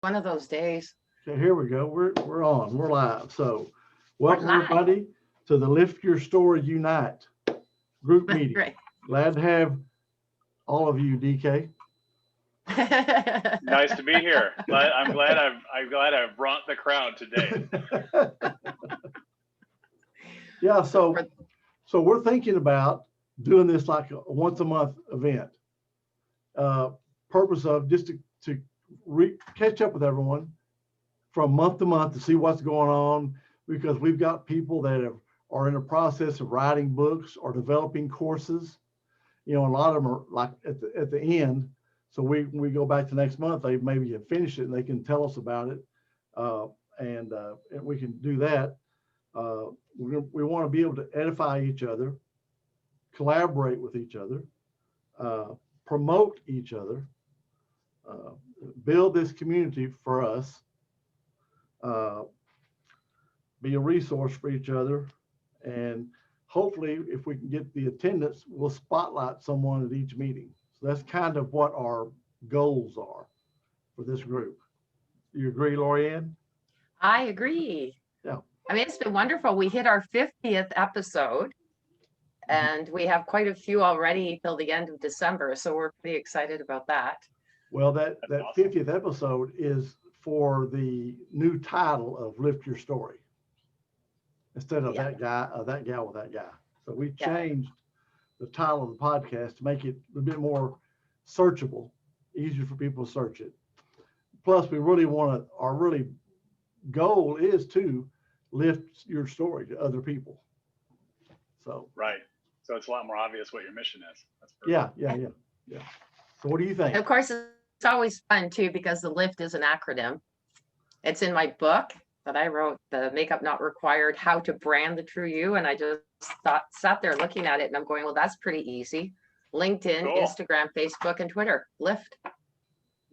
one of those days. Okay, here we go. We're on. We're live. So, We're welcome live. everybody to the Lift Your Story Unite group meeting. Right. Glad to have all of you, DK. Nice to be here. I'm glad I've brought the crowd today. Yeah, so we're thinking about doing this like a once a month event. Purpose of just to catch up with everyone from month to month to see what's going on, because we've got people that are in the process of writing books or developing courses. You know, a lot of them are like at the end. So when we go back to next month, they maybe have finished it and they can tell us about it, and we can do that. We want to be able to edify each other, collaborate with each other, promote each other, build this community for us, be a resource for each other, and hopefully, if we can get the attendance, we'll spotlight someone at each meeting. So that's kind of what our goals are for this group. You agree, Lorianne? I agree. Yeah. I mean, it's been wonderful. We hit our 50th episode, and we have quite a few already till the end of December. So we're pretty excited about that. Well, that awesome. 50th episode is for the new title of Lift Your Story instead of that guy, that gal with that guy. So we changed the title of the podcast to make it a bit more searchable, easier for people to search it. Plus, we really want to, our really goal is to lift your story to other people. So right. So it's a lot more obvious what your mission is. That's perfect. Yeah. So what do you think? And of course, it's always fun too, because the LIFT is an acronym. It's in my book that I wrote, The Makeup Not Required, How to Brand the True You. And I just sat there looking at it and I'm going, well, that's pretty easy. LinkedIn, Cool. Instagram, Facebook, and Twitter. LIFT.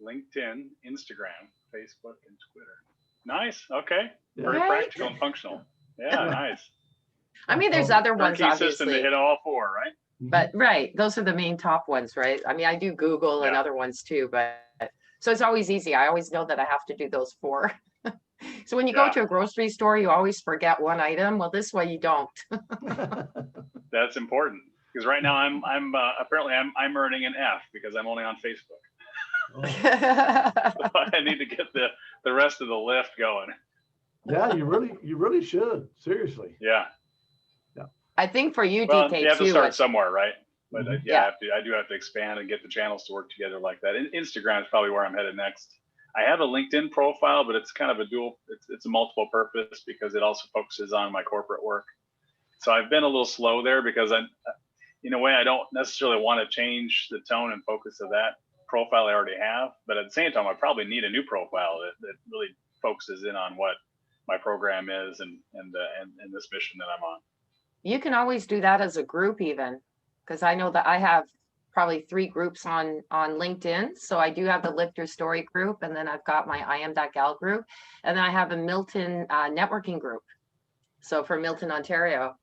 LinkedIn, Instagram, Facebook, and Twitter. Nice. Okay. Yeah. Very Right? practical and functional. Yeah, nice. I mean, there's other ones, Turnkey system to obviously. hit all four, right? But right, those are the main top ones, right? I mean, I do Google and Yeah. other ones too, but so it's always easy. I always know that I have to do those four. So when you go Yeah. to a grocery store, you always forget one item. Well, this way you don't. That's important because right now I'm apparently I'm earning an F because I'm only on Facebook. So I need to get the rest of the lift going. Yeah, you really should. Seriously. Yeah. I think for you, Well, DK, you have to too. start somewhere, right? But Yeah. I do have to expand and get the channels to work together like that. And Instagram is probably where I'm headed next. I have a LinkedIn profile, but it's kind of a dual. It's a multiple purpose because it also focuses on my corporate work. So I've been a little slow there because in a way, I don't necessarily want to change the tone and focus of that profile I already have. But at the same time, I probably need a new profile that really focuses in on what my program is and this mission that I'm on. You can always do that as a group even, because I know that I have probably 3 groups on LinkedIn. So I do have the Lift Your Story group, and then I've got my I Am That Gal group, and then I have a Milton networking group. So for Milton, Ontario,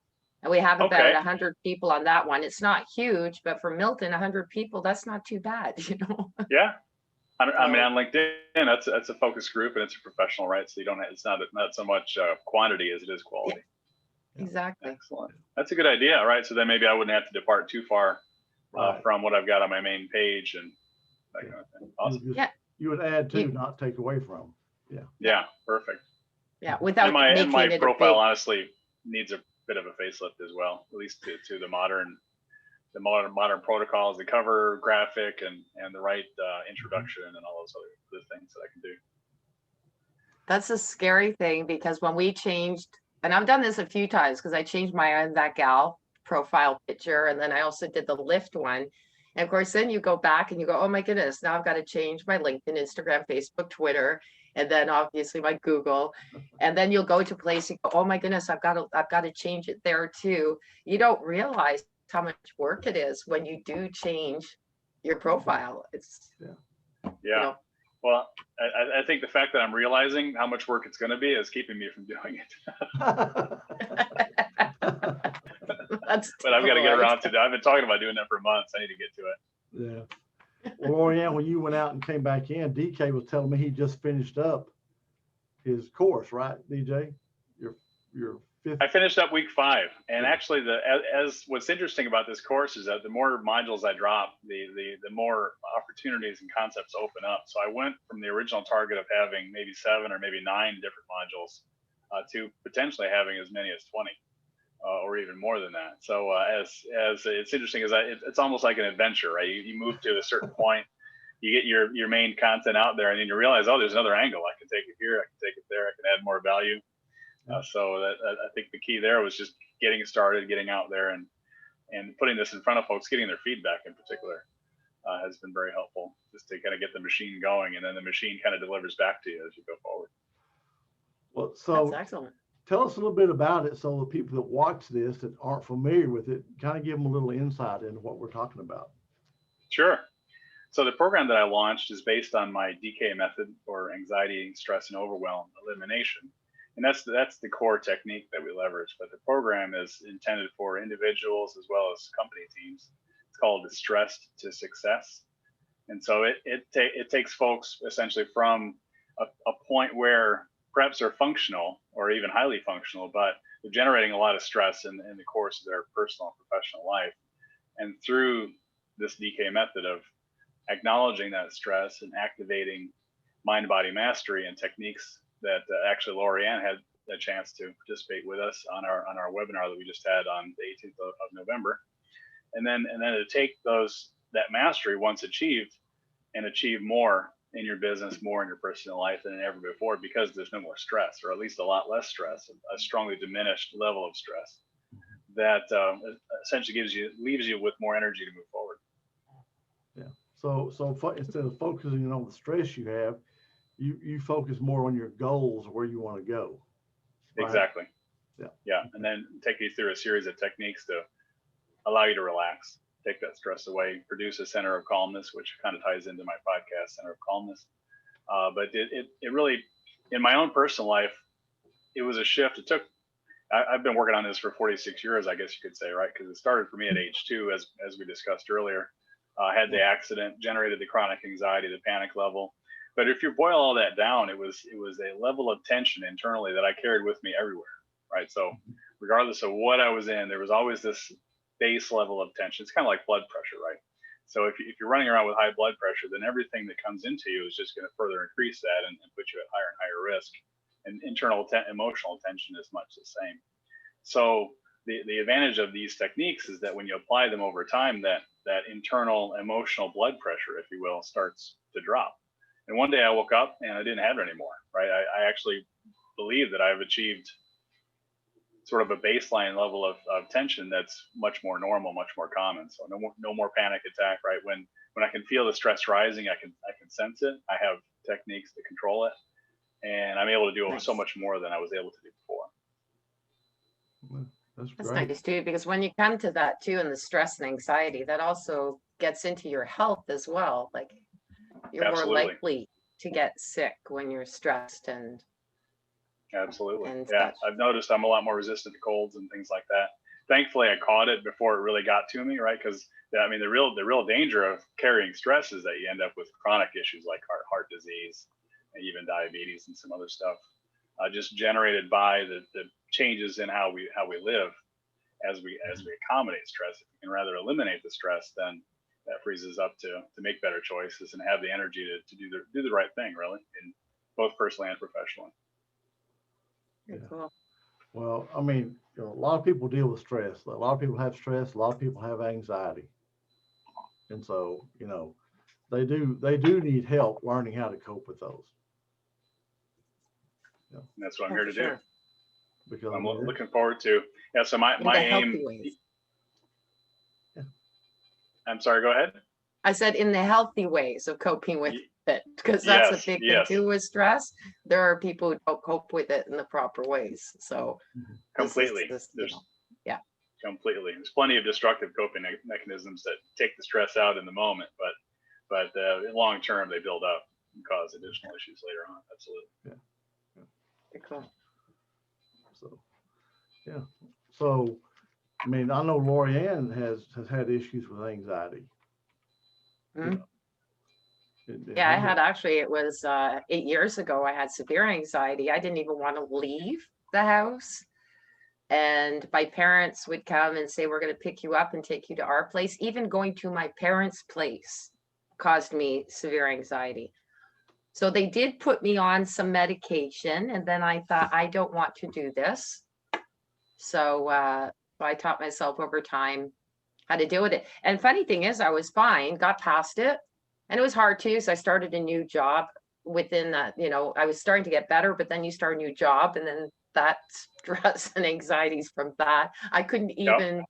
and we have about 100 people on that one. It's not huge, but for Milton, 100 people, that's not too bad, you know. Yeah. I mean, on LinkedIn, that's a focus group and it's a professional, right? So you don't have, it's not so much quantity as it is quality. Yeah, exactly. Excellent. That's a good idea, right? So then maybe I wouldn't have to depart too far from what I've got on my main page and that kind of thing. Awesome. You would add to, not take away from. Yeah. Yeah. Perfect. Yeah. Without and my making it profile honestly needs a bit of a facelift as well, at least to the modern protocols, the cover graphic and the right introduction and all those other things that I can do. That's a scary thing because when we changed, and I've done this a few times because I changed my I'm That Gal profile picture, and then I also did the Lift one. And of course, then you go back and you go, oh my goodness, now I've got to change my LinkedIn, Instagram, Facebook, Twitter, and then obviously my Google. And then you'll go to a place and go, oh my goodness, I've got to change it there too. You don't realize how much work it is when you do change your profile. It's yeah. You know, well, I think the fact that I'm realizing how much work it's going to be is keeping me from doing it. But I've got to get around to it. I've been talking about doing that for months. I need to get to it. Yeah. Lorianne, when you went out and came back in, DK was telling me he just finished up his course, right, DJ? Your fifth. I finished up week 5, and actually, as what's interesting about this course is that the more modules I drop, the more opportunities and concepts open up. So I went from the original target of having maybe 7 or maybe 9 different modules to potentially having as many as 20. Or even more than that. So as it's interesting, it's almost like an adventure, right? You move to a certain point, you get your main content out there, and then you realize, oh, there's another angle. I can take it here, I can take it there, I can add more value. So I think the key there was just getting started, getting out there, and putting this in front of folks, getting their feedback in particular has been very helpful, just to kind of get the machine going, and then the machine kind of delivers back to you as you go forward. Well, so That's excellent. tell us a little bit about it, so the people that watch this that aren't familiar with it, kind of give them a little insight into what we're talking about. Sure. So the program that I launched is based on my DK method, or anxiety, stress, and overwhelm elimination. And that's the core technique that we leverage. But the program is intended for individuals as well as company teams. It's called Distressed to Success. And so it takes folks essentially from a point where perhaps they're functional or even highly functional, but they're generating a lot of stress in the course of their personal and professional life. And through this DK method of acknowledging that stress and activating mind-body mastery and techniques that actually Lorianne had a chance to participate with us on our webinar that we just had on the 18th of November. And then to take that mastery once achieved, and achieve more in your business, more in your personal life than ever before, because there's no more stress, or at least a lot less stress, a strongly diminished level of stress that essentially leaves you with more energy to move forward. Yeah. So instead of focusing on the stress you have, you focus more on your goals, where you want to go. Right? Exactly. Yeah. Yeah. And then take you through a series of techniques to allow you to relax, take that stress away, produce a center of calmness, which kind of ties into my podcast, Center of Calmness. But it really, in my own personal life, it was a shift. I've been working on this for 46 years, I guess you could say, right? Because it started for me at age 2, as we discussed earlier. I had the accident, generated the chronic anxiety, the panic level. But if you boil all that down, it was a level of tension internally that I carried with me everywhere, right? So regardless of what I was in, there was always this base level of tension. It's kind of like blood pressure, right? So if you're running around with high blood pressure, then everything that comes into you is just going to further increase that and put you at higher and higher risk. And internal emotional tension is much the same. So the advantage of these techniques is that when you apply them over time, that internal emotional blood pressure, if you will, starts to drop. And one day I woke up and I didn't have it anymore, right? I actually believe that I've achieved sort of a baseline level of tension that's much more normal, much more common. So no more panic attack, right? When I can feel the stress rising, I can sense it. I have techniques to control it, and I'm able to do so much more than I was able to do before. That's nice too, because when you come to that too, and the stress and anxiety, that also gets into your health as well. Like you're Absolutely. more likely to get sick when you're stressed and Absolutely. and Yeah. such. I've noticed I'm a lot more resistant to colds and things like that. Thankfully, I caught it before it really got to me, right? Because I mean, the real danger of carrying stress is that you end up with chronic issues like heart disease, and even diabetes and some other stuff, just generated by the changes in how we live as we accommodate stress. If we can rather eliminate the stress, then that frees us up to make better choices and have the energy to do the right thing, really, in both personally and professionally. Yeah. Cool. Well, I mean, a lot of people deal with stress. A lot of people have stress. A lot of people have anxiety, and so they do need help learning how to cope with those. Yeah. And that's what I'm here to do. Because I'm looking forward to. Yeah. So my aim. Yeah. I'm sorry. Go ahead. I said in the healthy ways of coping with it, because that's a big thing too with stress. There are people who don't cope with it in the proper ways. So completely. Completely. There's plenty of destructive coping mechanisms that take the stress out in the moment, but in long term they build up and cause additional issues later on. Absolutely. Yeah. Cool. So yeah. So I mean, I know Lorianne has had issues with anxiety. Yeah, I had actually, it was 8 years ago, I had severe anxiety. I didn't even want to leave the house. And my parents would come and say, we're going to pick you up and take you to our place. Even going to my parents' place caused me severe anxiety. So they did put me on some medication. And then I thought, I don't want to do this. So I taught myself over time how to deal with it. And funny thing is, I was fine, got past it. And it was hard too. So I started a new job within that, I was starting to get better, but then you start a new job and then that stress and anxieties from that. I couldn't even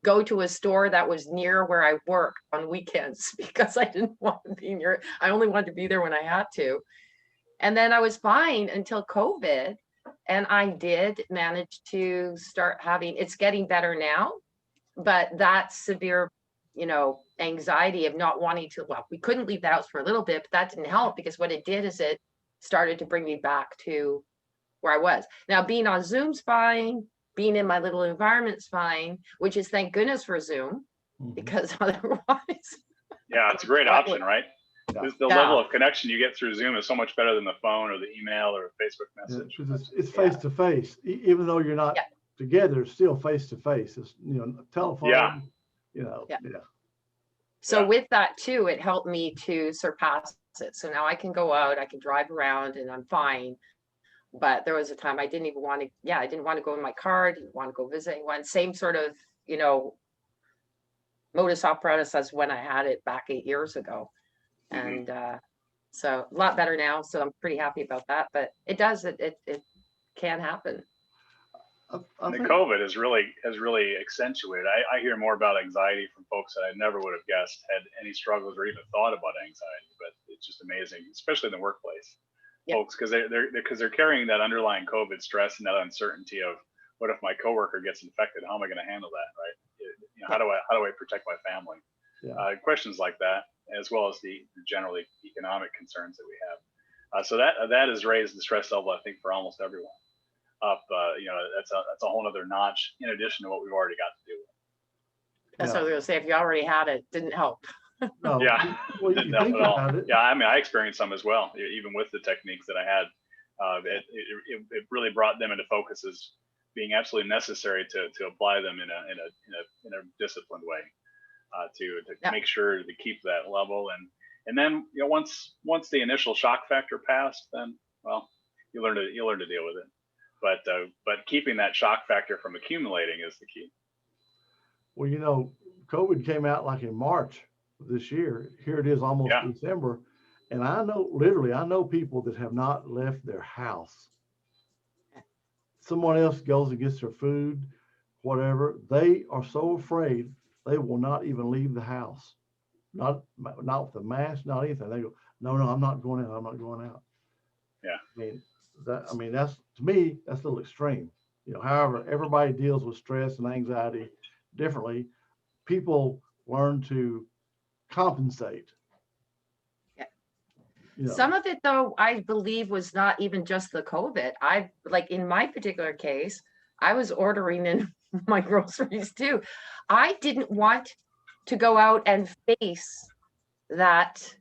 go to a store that was near where I work on weekends because I didn't want to be near. I only wanted to be there when I had to. And then I was fine until COVID. And I did manage to start having, it's getting better now, but that severe, anxiety of not wanting to, well, we couldn't leave the house for a little bit, but that didn't help because what it did is it started to bring me back to where I was. Now, being on Zoom's fine, being in my little environment's fine, which is thank goodness for Zoom, because otherwise. Yeah, it's a great option, right? Yeah. The level of connection you get through Zoom is so much better than the phone or the email or Facebook message. Yeah, it's face to face, even though you're not together, it's still face to face. It's telephone. So with that too, it helped me to surpass it. So now I can go out, I can drive around and I'm fine. But there was a time I didn't even want to, I didn't want to go in my car, didn't want to go visit anyone. Same sort of, modus operandi as when I had it back 8 years ago. And so a lot better now. So I'm pretty happy about that, but it can happen. The COVID has really accentuated. I hear more about anxiety from folks that I never would have guessed had any struggles or even thought about anxiety, but it's just amazing, especially in the workplace, folks, because they're carrying that underlying COVID stress and that uncertainty of what if my coworker gets infected? How am I going to handle that? Right? How do I protect my family? Questions like that, as well as the generally economic concerns that we have. So that has raised the stress level, I think, for almost everyone. Up, that's a whole other notch in addition to what we've already got to do. That's what I was gonna say. If you already had it, didn't help. No. Yeah, Well, didn't help at all. Yeah, I mean, I experienced some as well, even with the techniques that I had. It really brought them into focus as being absolutely necessary to apply them in a disciplined way, to make sure to keep that level, and then once the initial shock factor passed, then you learn to deal with it. But keeping that shock factor from accumulating is the key. Well, COVID came out like in March of this year. Here it is almost December. And I know people that have not left their house. Someone else goes and gets their food, whatever. They are so afraid they will not even leave the house. Not with the mask, not anything. They go, no, I'm not going out. I'm not going out. Yeah. That's, to me, that's a little extreme. However, everybody deals with stress and anxiety differently. People learn to compensate. Some of it, though, I believe was not even just the COVID. In my particular case, I was ordering in my groceries too. I didn't want to go out and face that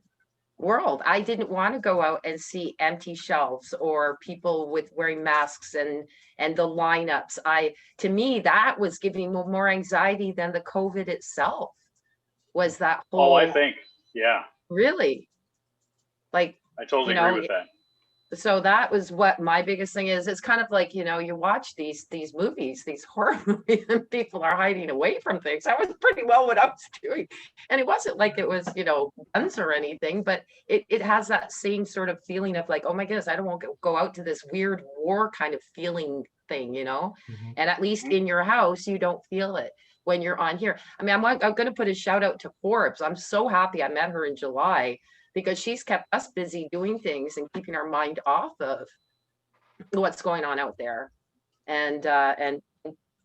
world. I didn't want to go out and see empty shelves or people wearing masks and the lineups. To me, that was giving me more anxiety than the COVID itself. Was that whole? Oh, I think, really, I totally agree with that. So that was what my biggest thing is. It's kind of like, you watch these movies, these horror movies, and people are hiding away from things. That was pretty well what I was doing. And it wasn't like it was, guns or anything, but it has that same sort of feeling of like, oh my goodness, I don't want to go out to this weird war kind of feeling thing, And at least in your house, you don't feel it when you're on here. I mean, I'm going to put a shout out to Forbes. I'm so happy I met her in July, because she's kept us busy doing things and keeping our mind off of what's going on out there, and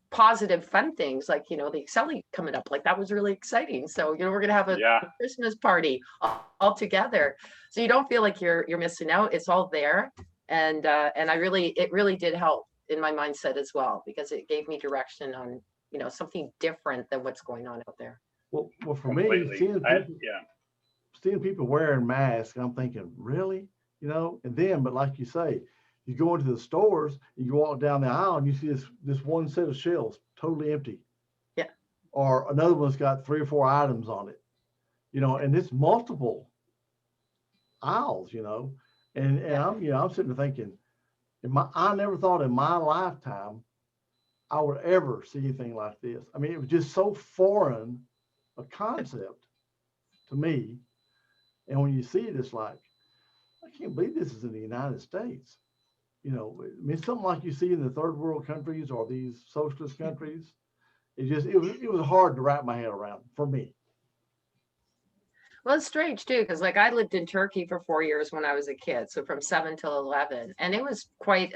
positive fun things like, the Excelli coming up, like that was really exciting. So, we're going to have a Christmas party all together. So you don't feel like you're missing out. It's all there. And it really did help in my mindset as well, because it gave me direction on, something different than what's going on out there. Well, for me, seeing seeing people wearing masks, I'm thinking, really? And then, but like you say, you go into the stores, you walk down the aisle and you see this one set of shelves totally empty. Yeah. Or another one's got 3 or 4 items on it, and it's multiple aisles, and I'm sitting there thinking, I never thought in my lifetime I would ever see anything like this. I mean, it was just so foreign a concept to me. And when you see it, it's like, I can't believe this is in the United States. I mean, something like you see in the third world countries or these socialist countries. It was hard to wrap my head around for me. Well, it's strange too, because like I lived in Turkey for 4 years when I was a kid, so from 7 till 11, and it was quite.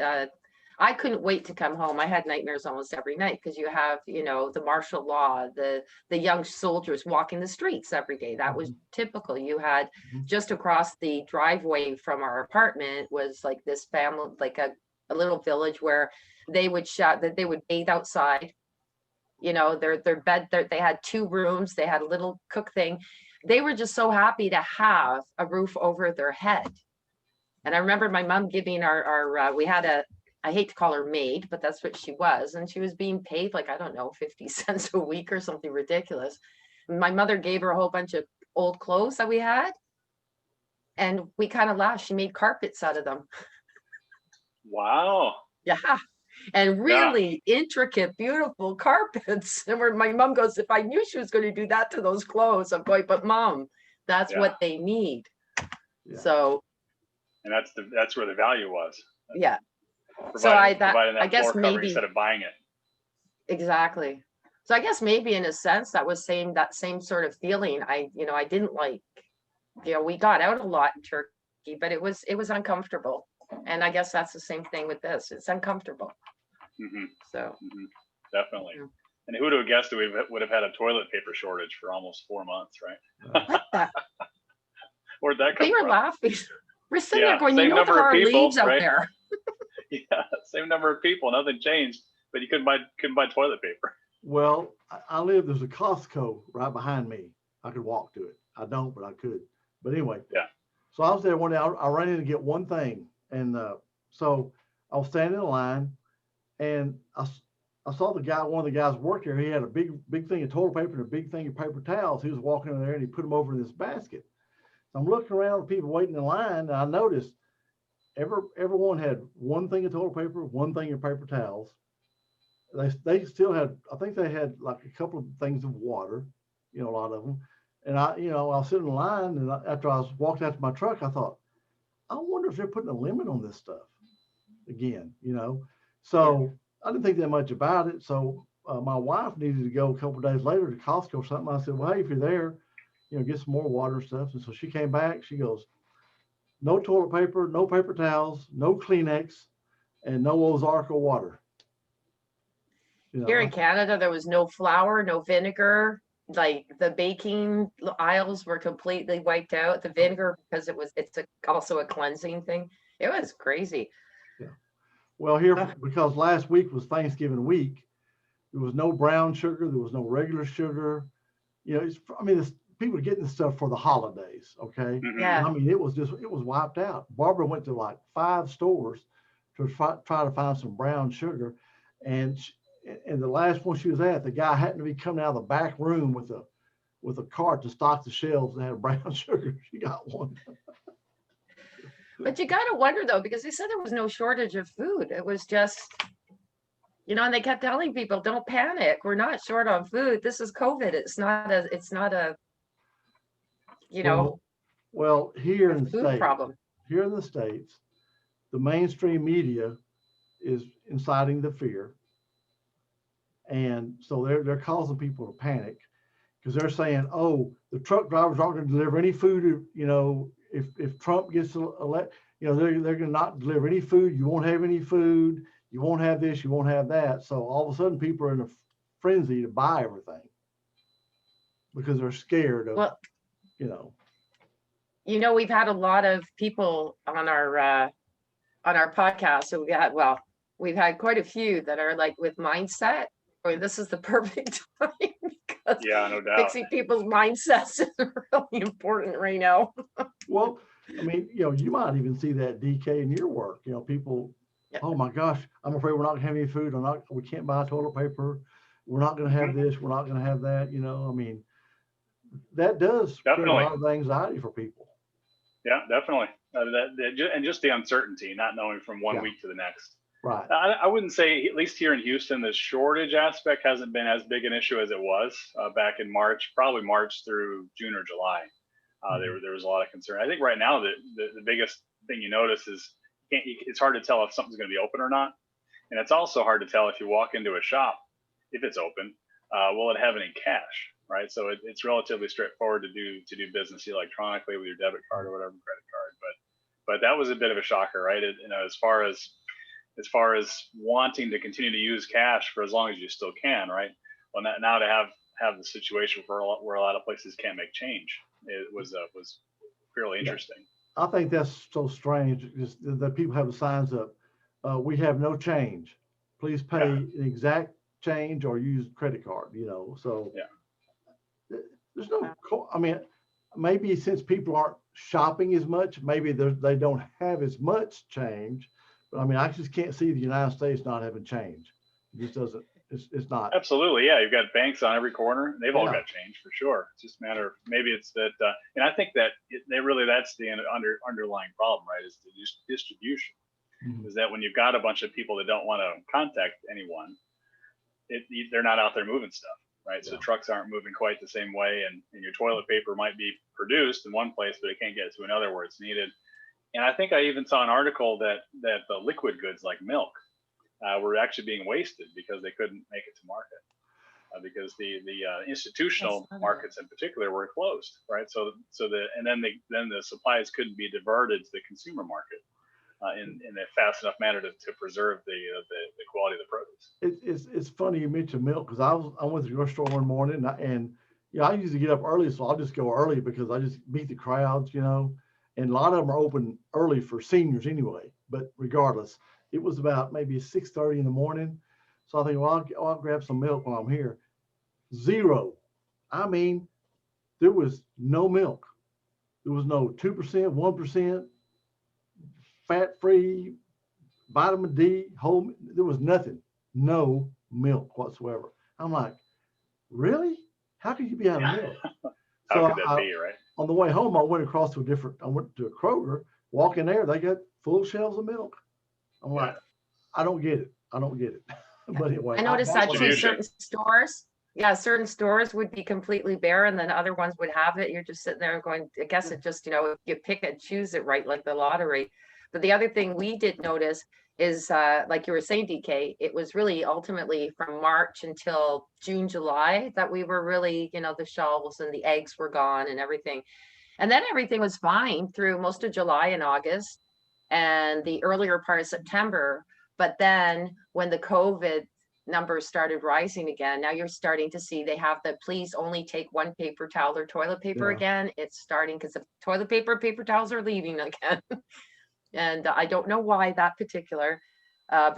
I couldn't wait to come home. I had nightmares almost every night because you have, the martial law, the young soldiers walking the streets every day. That was typical. You had just across the driveway from our apartment was like this family, like a little village where they would shout that they would bathe outside. Their bed, they had 2 rooms, they had a little cook thing. They were just so happy to have a roof over their head. And I remember my mom giving we had I hate to call her maid, but that's what she was. And she was being paid like, I don't know, 50 cents a week or something ridiculous. My mother gave her a whole bunch of old clothes that we had. And we kind of laughed. She made carpets out of them. Wow. Yeah. And really intricate, beautiful carpets. And where my mom goes, if I knew she was going to do that to those clothes, I'm going, but Mom, that's what they need. Yeah. So. And that's where the value was. Yeah. Providing I guess maybe instead of buying it. Exactly. So I guess maybe in a sense that was that same sort of feeling. I didn't like, we got out a lot in Turkey, but it was uncomfortable. And I guess that's the same thing with this. It's uncomfortable. Mm-hmm. So definitely. Yeah. And who would have guessed that we would have had a toilet paper shortage for almost 4 months, right? What the? Where'd that come from? We were laughing. We're sitting there going, there are people, leaves out there. Yeah, same number of people, nothing changed, but you couldn't buy toilet paper. Well, there's a Costco right behind me. I could walk to it. I don't, but I could. But anyway. Yeah. So I was there one day. I ran in to get one thing, and so I was standing in line, and I saw one of the guys work there. He had a big thing of toilet paper and a big thing of paper towels. He was walking in there and he put them over in this basket. So I'm looking around at people waiting in line, and I noticed everyone had one thing of toilet paper, one thing of paper towels. They still had, I think they had like a couple of things of water, a lot of them. And I was sitting in line, and after I was walking out to my truck, I thought, I wonder if they're putting a limit on this stuff again, So I didn't think that much about it. So my wife needed to go a couple of days later to Costco or something. I said, well, hey, if you're there, get some more water and stuff. And so she came back. She goes, no toilet paper, no paper towels, no Kleenex, and no Ozarka water. Here in Canada, there was no flour, no vinegar. Like the baking aisles were completely wiped out. The vinegar, because it's also a cleansing thing. It was crazy. Yeah. Well, because last week was Thanksgiving week, there was no brown sugar, there was no regular sugar. People are getting this stuff for the holidays. Okay. Yeah. I mean, it was wiped out. Barbara went to like 5 stores to try to find some brown sugar, and the last one she was at, the guy happened to be coming out of the back room with a cart to stock the shelves that had brown sugar. She got one. But you got to wonder though, because they said there was no shortage of food. It was just, and they kept telling people, don't panic. We're not short on food. This is COVID. It's not a, Well, here in the States, the mainstream media is inciting the fear. And so they're causing people to panic because they're saying, oh, the truck drivers aren't going to deliver any food. If Trump gets elected, they're going to not deliver any food. You won't have any food. You won't have this. You won't have that. So all of a sudden, people are in a frenzy to buy everything because they're scared of, we've had a lot of people on our podcast. So we've had quite a few that are like with mindset. This is the perfect time Yeah, no doubt. Fixing people's mindsets is really important right now. Well, I mean, you might even see that, DK, in your work. People, Yeah. oh my gosh, I'm afraid we're not gonna have any food. We can't buy toilet paper. We're not gonna have this. We're not gonna have that. I mean, that does create a Definitely. lot of anxiety for people. Yeah, definitely. And just the uncertainty, not knowing from one Yeah. week to the next. Right. I wouldn't say, at least here in Houston, the shortage aspect hasn't been as big an issue as it was back in March, probably March through June or July. There was a lot of concern. I think right now the biggest thing you notice is it's hard to tell if something's going to be open or not. And it's also hard to tell if you walk into a shop, if it's open, will it have any cash, right? So it's relatively straightforward to do business electronically with your debit card or whatever, credit card. But that was a bit of a shocker, right? As far as wanting to continue to use cash for as long as you still can, right? Well, now to have the situation where a lot of places can't make change, it was fairly interesting. I think that's so strange that people have the signs up. We have no change. Please pay an exact change or use credit card. So there's no. I mean, maybe since people aren't shopping as much, maybe they don't have as much change. But I mean, I just can't see the United States not having change. It just doesn't. It's not. Absolutely, yeah. You've got banks on every corner. They've all got change for sure. It's just a matter of maybe it's that, and I think that that's the underlying problem, right? Is the distribution. Mm-hmm. Is that when you've got a bunch of people that don't want to contact anyone, they're not out there moving stuff, right? So trucks aren't moving quite the same way, and your toilet paper might be produced in one place, but it can't get to another where it's needed. And I think I even saw an article that the liquid goods like milk were actually being wasted because they couldn't make it to market because the institutional markets in particular were closed, right? So then the supplies couldn't be diverted to the consumer market in a fast enough manner to preserve the quality of the produce. It's funny you mentioned milk because I went to the grocery store one morning and I usually get up early, so I'll just go early because I just beat the crowds, and a lot of them are open early for seniors anyway. But regardless, it was about maybe 6:30 in the morning. So I think, well, I'll grab some milk while I'm here. Zero. I mean, there was no milk. There was no 2%, 1%, fat-free, vitamin D, whole. There was nothing. No milk whatsoever. I'm like, really? How could you be out of milk? How could that be, right? On the way home, I went to a Kroger, walk in there, they got full shelves of milk. I'm like, I don't get it. But anyway. I noticed that too, certain stores. Yeah, certain stores would be completely bare and then other ones would have it. You're just sitting there going, I guess it just, you pick and choose it right, like the lottery. But the other thing we did notice is, like you were saying, DK, it was really ultimately from March until June, July that we were really, the shelves and the eggs were gone and everything. And then everything was fine through most of July and August and the earlier part of September. But then when the COVID numbers started rising again, now you're starting to see they have the please only take one paper towel or toilet paper again. It's starting because the toilet paper towels are leaving again. And I don't know why that particular,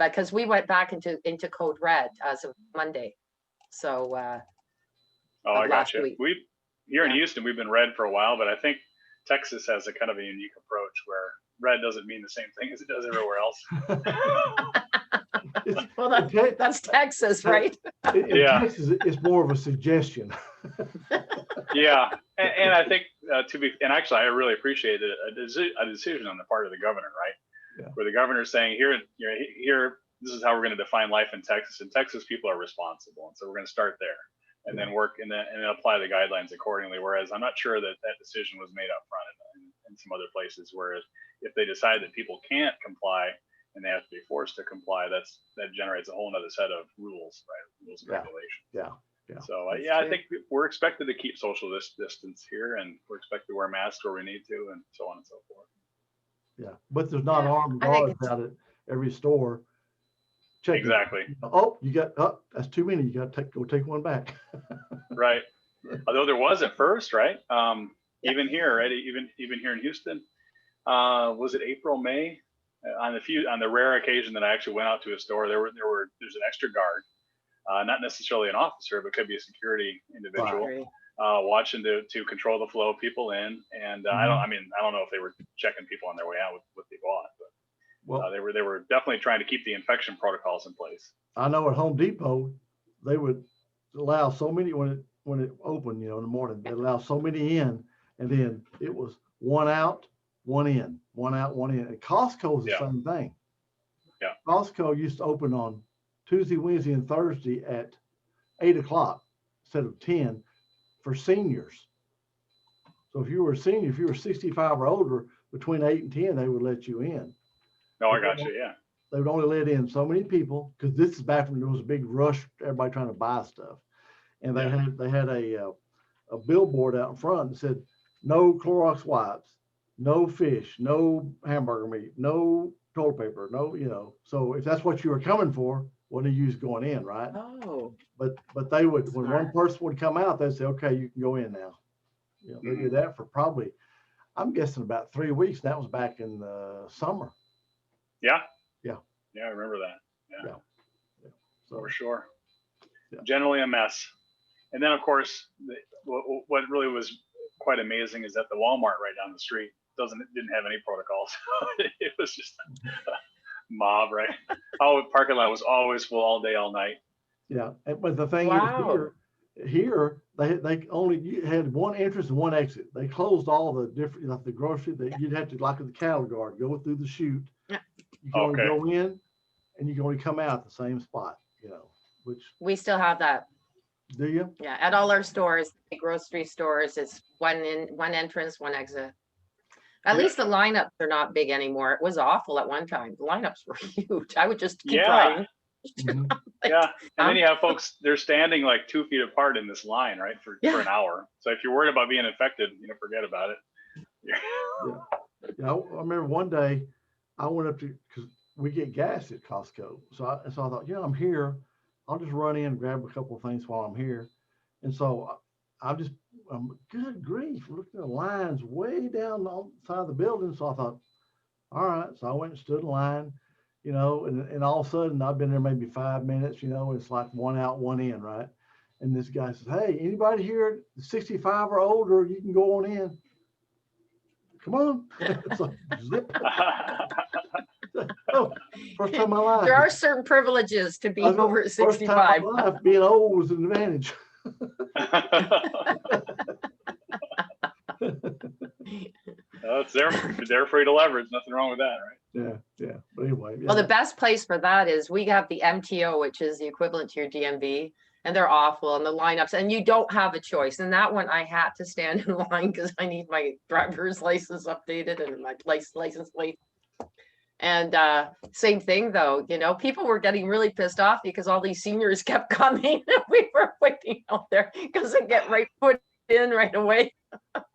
because we went back into code red as of Monday. So I got you. Here in Houston, we've been red for a while, but I think Texas has a kind of a unique approach where red doesn't mean the same thing as it does everywhere else. Well, that's Texas, right? In Texas, it's more of a suggestion. Yeah, and I think actually, I really appreciate a decision on the part of the governor, right? Yeah. Where the governor's saying, here, this is how we're going to define life in Texas. And Texas people are responsible, and so we're going to start there, and then work and then apply the guidelines accordingly. Whereas I'm not sure that decision was made up front in some other places, where if they decide that people can't comply and they have to be forced to comply, that generates a whole other set of rules, right? Rules and regulations. Yeah. So I think we're expected to keep social distance here, and we're expected to wear masks where we need to, and so on and so forth. Yeah, but there's not armed guards out at every store. Exactly. You got that's too many. You got to go take one back. Right. Although there was at first, right? Even here, right? Even here in Houston, was it April, May? On the rare occasion that I actually went out to a store, there's an extra guard not necessarily an officer, but could be a security individual, Right. watching to control the flow of people in. And I don't know if they were checking people on their way out with what they bought, but Well, they were definitely trying to keep the infection protocols in place. I know at Home Depot, they would allow so many when it opened, in the morning, they allow so many in, and then it was one out, one in, one out, one in. And Costco is the same thing. Yeah. Costco used to open on Tuesday, Wednesday, and Thursday at 8 o'clock instead of 10 for seniors. So if you were a senior, if you were 65 or older, between 8 and 10, they would let you in. No, I got you. Yeah. They would only let in so many people, because this is back when there was a big rush, everybody trying to buy stuff. And they had a billboard out in front that said, no Clorox wipes, no fish, no hamburger meat, no toilet paper, no, so if that's what you were coming for, what do you use going in, right? Oh, But they would, when one Smart. person would come out, they'd say, okay, you can go in now. They did that for probably, I'm guessing about 3 weeks. That was back in the summer. Yeah. Yeah. Yeah, I remember that. Yeah. So For sure. Yeah. Generally a mess. And then, of course, what really was quite amazing is that the Walmart right down the street didn't have any protocols. It was just a mob, right? Oh, the parking lot was always full all day, all night. yeah, but the thing Wow. is here they only had one entrance and one exit. They closed all the different, like the grocery, that you'd have to, like the cattle guard, go through the chute. Yeah. You can only Okay. go in and you can only come out the same spot, which, We still have that. do you? Yeah, at all our stores, the grocery stores, it's one entrance, one exit. At Yeah. least the lineups are not big anymore. It was awful at one time. The lineups were huge. I would just keep Yeah. driving. Mhm. Yeah. And then you have folks, they're standing like 2 feet apart in this line, right? For an hour. So if you're worried about being infected, forget about it. Yeah, I remember one day I went up to, because we get gas at Costco. So I thought, I'm here. I'll just run in and grab a couple of things while I'm here. And so good grief, looking at the lines way down the side of the building. So I thought, all right. So I went and stood in line, and all of a sudden I've been there maybe 5 minutes, it's like one out, one in, right? And this guy says, hey, anybody here 65 or older, you can go on in. Come on. So, zip. Oh, first time in my life. There are certain privileges to be over First time 65. in my life, being old was an advantage. It's there for you to leverage. Nothing wrong with that, right? Yeah. But anyway. Well, the best place for that is we have the MTO, which is the equivalent to your DMV, and they're awful, and the lineups, and you don't have a choice. And that one I had to stand in line because I need my driver's license updated and my license plate. And same thing though, people were getting really pissed off because all these seniors kept coming and we were waiting out there because they get put in right away.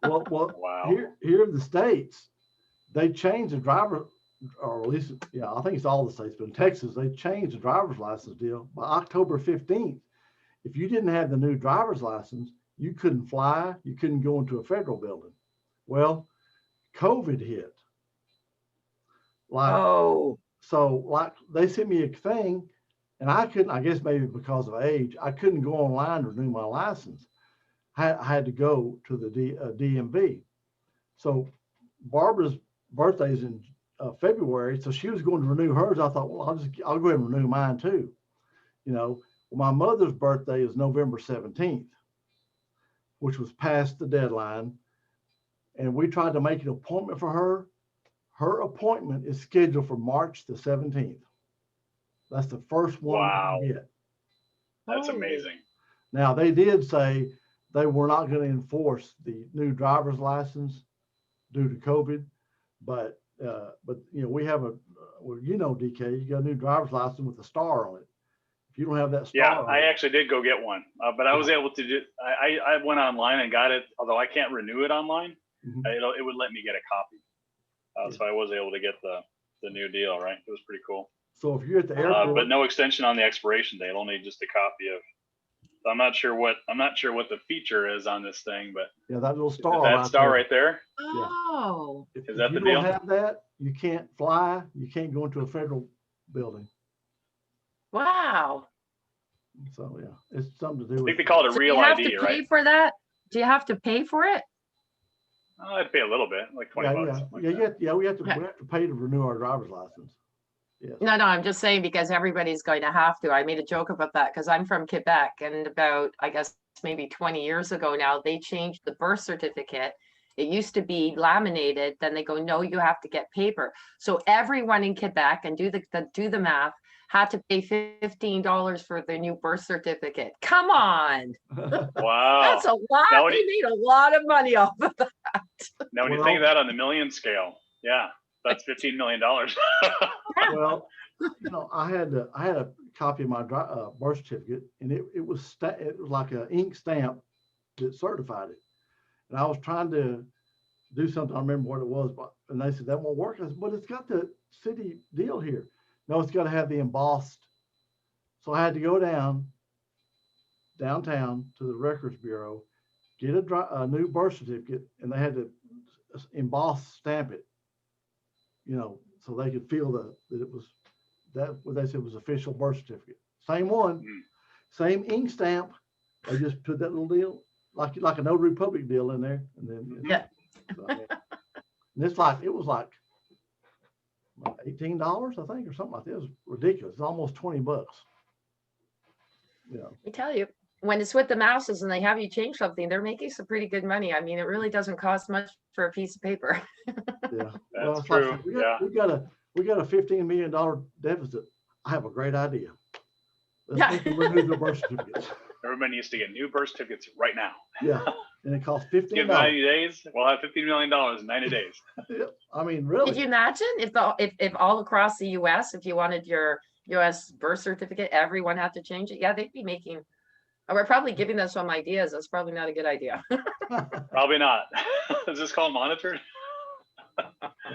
Well, Wow. here in the States, they changed the driver, or at least, I think it's all the states, but in Texas, they changed the driver's license deal by October 15th. If you didn't have the new driver's license, you couldn't fly, you couldn't go into a federal building. Well, COVID hit. So they sent me a thing, and I couldn't, I guess maybe because of age, I couldn't go online to renew my license. I had to go to the DMV. So Barbara's birthday is in February, so she was going to renew hers. I thought, well, I'll go ahead and renew mine too. Well, my mother's birthday is November 17th, which was past the deadline, and we tried to make an appointment for her. Her appointment is scheduled for March the 17th. That's the first one Wow. we get. That's amazing. Now, they did say they were not going to enforce the new driver's license due to COVID, but we have DK, you got a new driver's license with a star on it. If you don't have that star, Yeah, I actually did go get one, but I was able to do. I went online and got it. Although I can't renew it online, it would let me get a copy. So I was able to get the new deal. Right, it was pretty cool. So if you're at the airport, but no extension on the expiration date, only just a copy of. I'm not sure what the feature is on this thing, but that little star, that star right there. Oh, Is that the deal? If you deal? don't have that, you can't fly. You can't go into a federal building. wow. So yeah, it's something to do I with. think they call it a So real you have ID, to pay right? for that? Do you have to pay for it? Oh, I'd pay a little bit, like 20 Yeah, bucks. yeah, something like yeah, that. yeah. We have Okay. to pay to renew our driver's license. Yes. No, I'm just saying because everybody's going to have to. I made a joke about that because I'm from Quebec, and about, I guess, maybe 20 years ago now, they changed the birth certificate. It used to be laminated. Then they go, no, you have to get paper. So everyone in Quebec, and do the math, had to pay $15 for their new birth certificate. Come on, Wow. that's a lot. Now what They made a lot of money off of that. Now, when you Well- think of that on the million scale, yeah, that's $15 million. Well, I had a copy of my birth certificate, and it was like an ink stamp that certified it. And I was trying to do something. I remember what it was, and they said that won't work. I said, but it's got the city deal here. No, it's got to have the embossed. So I had to go downtown to the Records Bureau, get a new birth certificate, and they had to emboss stamp it. So they could feel that it was what they said was official birth certificate. Same one, same ink stamp. They just put that little deal like a Notary Public deal in there, and then Yeah. and it was like $18, I think, or something like that. It was ridiculous. It's almost $20. Yeah. I tell you, when it's with the masses and they have you change something, they're making some pretty good money. I mean, it really doesn't cost much for a piece of paper. Yeah. That's it's like, true. we got a $15 million deficit. I have a great idea. Let's Yeah. make them renew the birth certificates. Everybody needs to get new birth certificates right now. Yeah. And it costs Give $15. 90 days, we'll have $15 million in 90 days. Yeah. I mean, really. Could you imagine if all across the US, if you wanted your US birth certificate, everyone had to change it? Yeah, they'd be making, we're probably giving them some ideas. That's probably not a good idea. Probably not. Is this called monitored?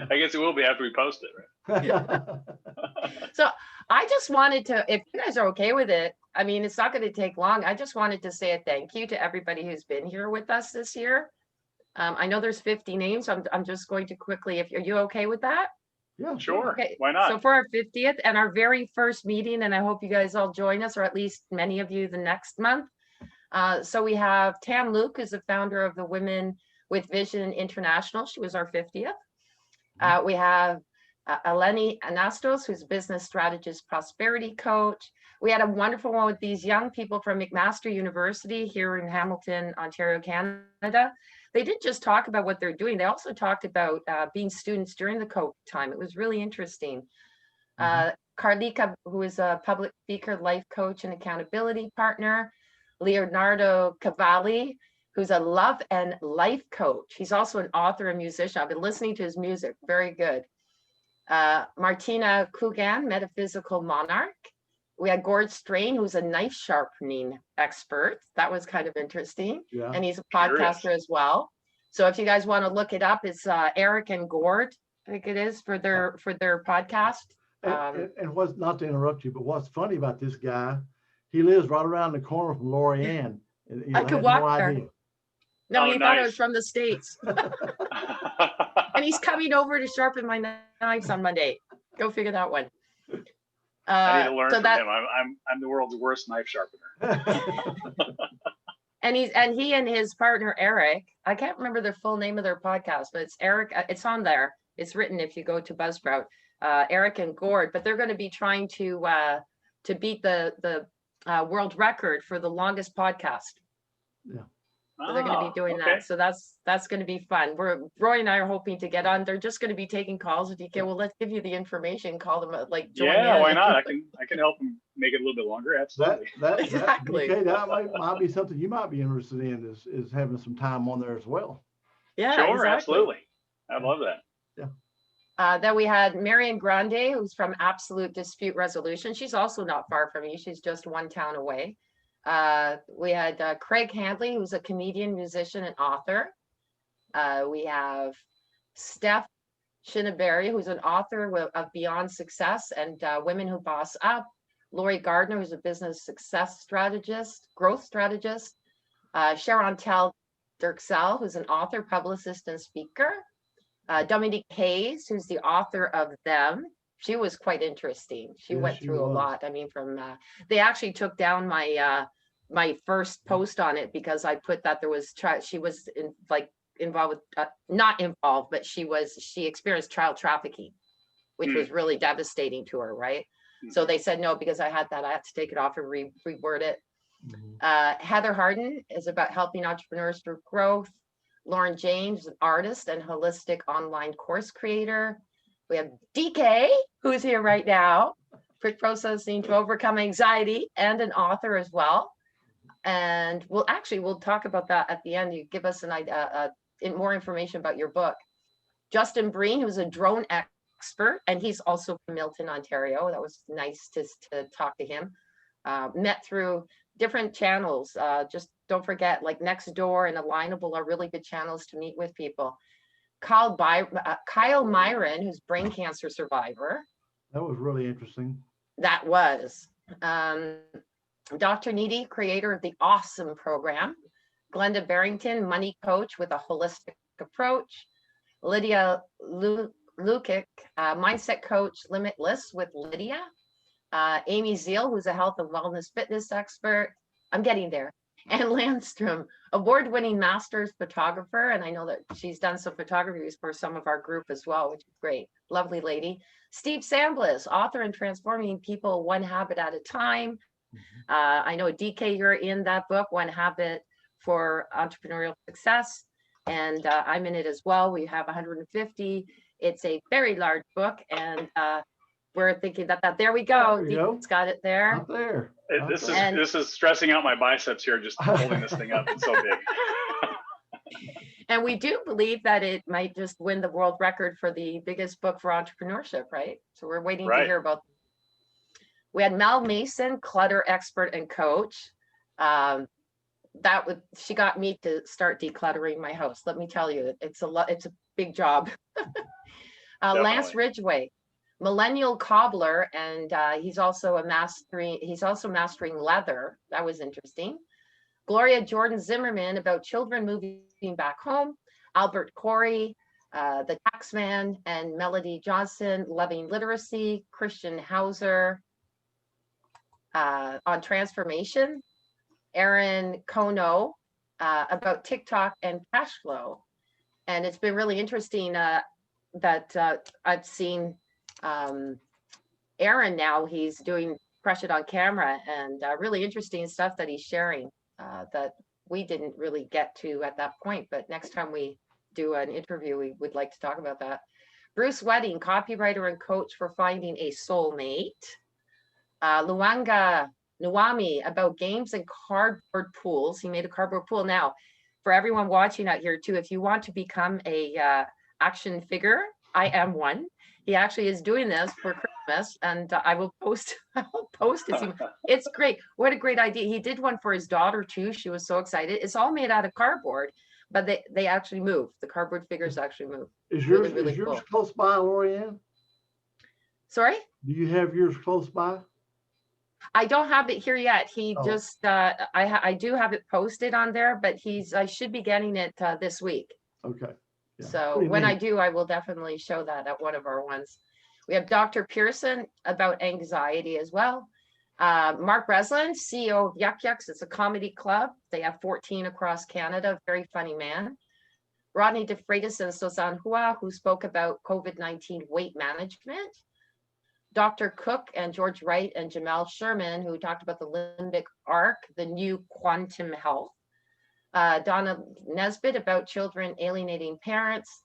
I guess it will be after we post it, right? So I just wanted to, if you guys are okay with it, I mean, it's not going to take long. I just wanted to say a thank you to everybody who's been here with us this year. I know there's 50 names. I'm just going to quickly, are you okay with that? Yeah. Sure. Okay. Why not? So for our 50th and our very first meeting, and I hope you guys all join us, or at least many of you the next month. So we have Tam Luke, who's the founder of the Women with Vision International. She was our 50th. We have Eleni Anastos, who's a business strategist, prosperity coach. We had a wonderful one with these young people from McMaster University here in Hamilton, Ontario, Canada. They didn't just talk about what they're doing. They also talked about being students during the COVID time. It was really interesting. Carlika, who is a public speaker, life coach, and accountability partner. Leonardo Cavalli, who's a love and life coach. He's also an author and musician. I've been listening to his music, very good. Martina Kugan, metaphysical monarch. We had Gord Strain, who's a knife sharpening expert. That was kind of interesting. Yeah. And he's a podcaster as well. So if you guys want to look it up, it's Eric and Gord, I think it is, for their podcast. And what's, not to interrupt you, but what's funny about this guy, he lives right around the corner from Lorianne. And I could walk there. No, Oh, he thought I nice. was from the States. And he's coming over to sharpen my knives on Monday. Go figure that one. I need to learn so from that, him. I'm the world's worst knife sharpener. and he and his partner Eric, I can't remember the full name of their podcast, but it's Eric. It's on there. It's written if you go to Buzzsprout. Eric and Gord, but they're going to be trying to beat the world record for the longest podcast. Yeah. So they're going to be doing that. So that's going to be fun. Roy and I are hoping to get on. They're just going to be taking calls. DK, well, let's give you the information. Call them join Yeah, in. why not? I can help them make it a little bit longer. Absolutely. Exactly. Okay, that might be something you might be interested in is having some time on there as well. Yeah, sure, exactly. absolutely. I love that. Yeah. Then we had Marian Grande, who's from Absolute Dispute Resolution. She's also not far from you. She's just one town away. We had Craig Handley, who's a comedian, musician, and author. We have Steph Shinaberry, who's an author of Beyond Success and Women Who Boss Up. Lori Gardner, who's a business success strategist, growth strategist. Sharontel Dirksell, who's an author, publicist, and speaker. Dominique Hayes, who's the author of Them. she was quite interesting. She Yes, went she through a was. lot. I mean, from they actually took down my my first post on it because I put that there was she was involved with not involved, but she experienced child trafficking, which was really devastating to her, right? So they said no, because I had that, I had to take it off and reword it. Heather Harden is about helping entrepreneurs through growth. Lauren James, an artist and holistic online course creator. We have DK, who's here right now, quick processing to overcome anxiety, and an author as well. And we'll talk about that at the end. You give us an idea, more information about your book. Justin Breen, who's a drone expert, and he's also from Milton, Ontario. That was nice to talk to him. Met through different channels. Just don't forget, like Nextdoor and Alignable are really good channels to meet with people. Kyle Myron, who's brain cancer survivor. That was really interesting. That was. Dr. Needy, creator of the awesome program. Glenda Barrington, money coach with a holistic approach. Lydia Lukic, mindset coach, Limitless with Lydia. Amy Zeal, who's a health and wellness fitness expert. I'm getting there. And Landstrom, award-winning masters photographer. And I know that she's done some photographies for some of our group as well, which is great. Lovely lady. Steve Sambliss, author in Transforming People One Habit at a Time. I know, DK, you're in that book, One Habit for Entrepreneurial Success. And I'm in it as well. We have 150. It's a very large book. And we're thinking that there we go. It's got it there. Up there. This is stressing out my biceps here, just holding this thing up. It's so big. And we do believe that it might just win the world record for the biggest book for entrepreneurship, right? So we're waiting to hear about. We had Mel Mason, clutter expert and coach. She got me to start decluttering my house. Let me tell you, it's a big job. Lance Ridgway, millennial cobbler, and he's also mastering leather. That was interesting. Gloria Jordan Zimmerman, about children moving back home. Albert Corey, the taxman, and Melody Johnson, loving literacy. Christian Hauser, on transformation. Aaron Kono, about TikTok and cash flow. And it's been really interesting that I've seen Aaron now, he's doing Crush It on Camera, and really interesting stuff that he's sharing that we didn't really get to at that point. But next time we do an interview, we would like to talk about that. Bruce Wedding, copywriter and coach for finding a soulmate. Luanga Nuami, about games and cardboard pools. He made a cardboard pool. Now, for everyone watching out here too, if you want to become a action figure, I am one. He actually is doing this for Christmas, and I will post it. It's great. What a great idea. He did one for his daughter too. She was so excited. It's all made out of cardboard, but they actually move. The cardboard figures actually move. Is yours cool. Close by, Lorianne? Sorry? Do you have yours close by? I don't have it here yet. He just I do have it posted on there, but I should be getting it this week. Okay. Yeah. So when I do, I will definitely show that at one of our ones. We have Dr. Pearson about anxiety as well. Mark Breslin, CEO of Yuck Yucks. It's a comedy club. They have 14 across Canada. Very funny man. Rodney DeFreitas and Susan Hua, who spoke about COVID-19 weight management. Dr. Cook and George Wright and Jamel Sherman, who talked about the limbic arc, the new quantum health. Donna Nesbitt about children alienating parents.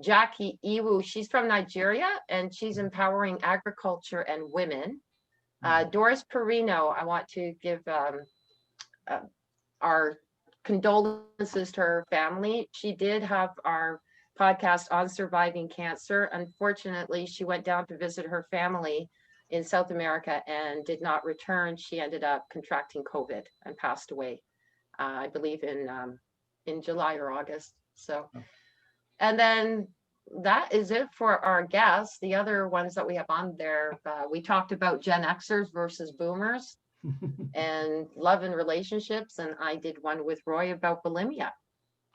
Jackie Iwu, she's from Nigeria, and she's empowering agriculture and women. Doris Perino, I want to give our condolences to her family. She did have our podcast on surviving cancer. Unfortunately, she went down to visit her family in South America and did not return. She ended up contracting COVID and passed away, I believe in July or August. So, and then that is it for our guests. The other ones that we have on there, we talked about Gen Xers versus Boomers and love and relationships. And I did one with Roy about bulimia.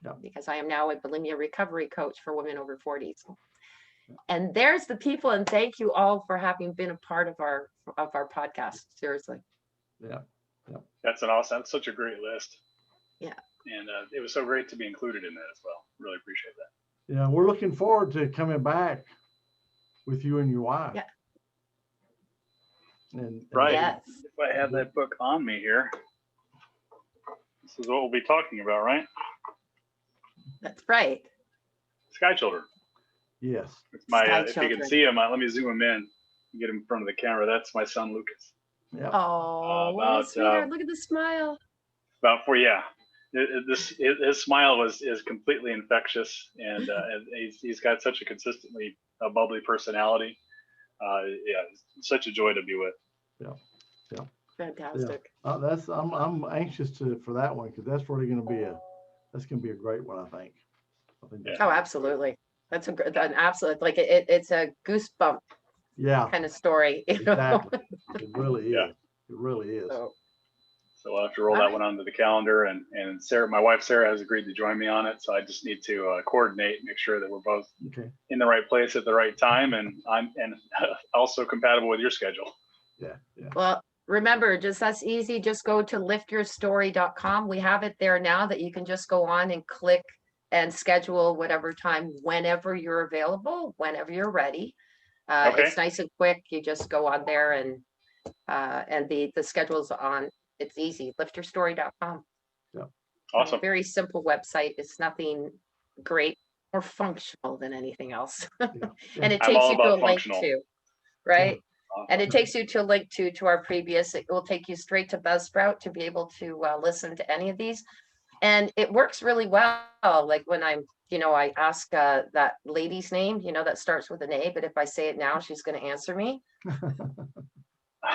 Yeah. Because I am now a bulimia recovery coach for women over 40. So And there's the people, and thank you all for having been a part of our podcast. Seriously. Yeah. That's that's such a great list. Yeah. And it was so great to be included in that as well. Really appreciate that. Yeah, we're looking forward to coming back with you and your wife. Yeah. And Right. Yes. If I have that book on me here, this is what we'll be talking about, right? That's right. Sky Children. Yes. It's my, Sky if you Children. can see him, let me zoom him in, get him in front of the camera. That's my son, Lucas. Yeah. Oh, what a About, sweetheart. Look at the smile. About his smile is completely infectious, and he's got such a consistently bubbly personality. Yeah, it's such a joy to be with. Yeah. Fantastic. I'm anxious for that one, because that's really going to be a great one, I think. Oh, absolutely. That's an absolute, like it's a goosebump kind of story. You know? Exactly. It really is. Yeah. It really is. So I'll have to roll that one onto the calendar, and Sarah, my wife Sarah, has agreed to join me on it. So I just need to coordinate, make sure that we're both in the right place at the right time, and I'm also compatible with your schedule. Yeah. Well, remember, that's easy. Just go to liftyourstory.com. We have it there now that you can just go on and click and schedule whatever time, whenever you're available, whenever you're ready. It's nice and quick. You just go on there, and the schedule's on. It's easy. Liftyourstory.com. Yeah. Awesome. Very simple website. It's nothing great, more functional than anything else. And it takes you to a link to, right? Awesome. And it takes you to a link to our previous. It will take you straight to Buzzsprout to be able to listen to any of these. And it works really well. Like when I ask that lady's name, that starts with an A, but if I say it now, she's going to answer me.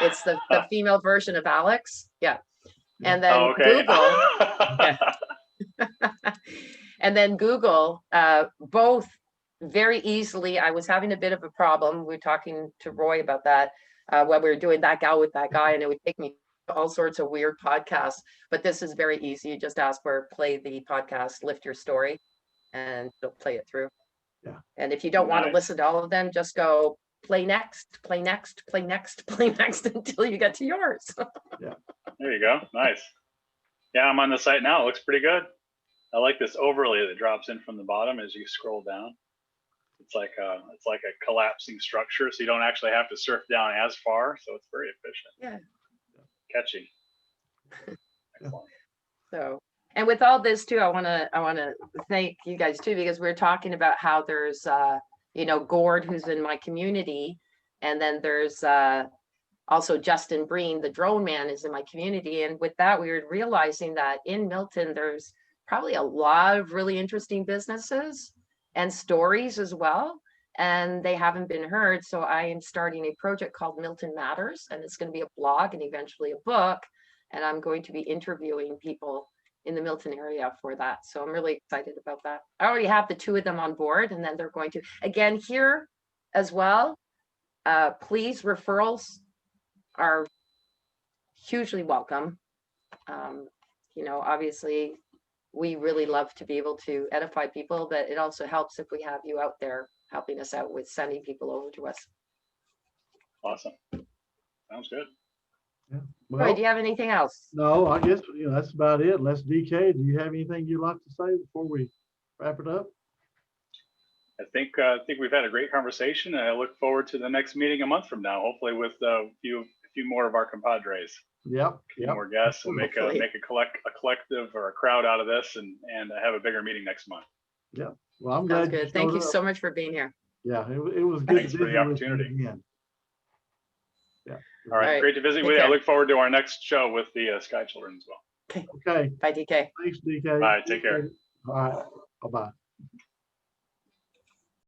It's the female version of Alex. Yeah. And then Google. And then Google, both very easily. I was having a bit of a problem. We were talking to Roy about that when we were doing That Gal with That Guy, and it would take me to all sorts of weird podcasts. But this is very easy. You just ask for play the podcast, Lift Your Story, and it'll play it through. Yeah. And if you don't want to listen to all of them, just go play next, play next, play next, play next until you get to yours. Yeah. There you go. Nice. Yeah, I'm on the site now. It looks pretty good. I like this overlay that drops in from the bottom as you scroll down. It's like a collapsing structure, so you don't actually have to surf down as far. So it's very efficient. Yeah. Catchy. Excellent. So, and with all this too, I want to thank you guys too, because we're talking about how there's Gord, who's in my community, and then there's also Justin Breen, the drone man, is in my community. And with that, we were realizing that in Milton, there's probably a lot of really interesting businesses and stories as well, and they haven't been heard. So I am starting a project called Milton Matters, and it's going to be a blog and eventually a book. And I'm going to be interviewing people in the Milton area for that. So I'm really excited about that. I already have the two of them on board, and then they're going to, again, here as well, please, referrals are hugely welcome. Obviously, we really love to be able to edify people, but it also helps if we have you out there helping us out with sending people over to us. Awesome. Sounds good. Yeah. Well, Roy, do you have anything else? No, I guess that's about it. Unless DK, do you have anything you'd like to say before we wrap it up? I think we've had a great conversation, and I look forward to the next meeting a month from now. Hopefully, with a few more of our compadres. Yep. More guests. We'll make a collective or a crowd out of this, and have a bigger meeting next month. Yeah. Well, I'm glad. Sounds good. Thank you so much for being here. Yeah, it was good. Thanks for the opportunity. Again. Yeah. All right. Great to visit with you. I look forward to our next show with the Sky Children as well. Okay. Bye, DK. Thanks, DK. Bye. Take care. All right. Bye-bye.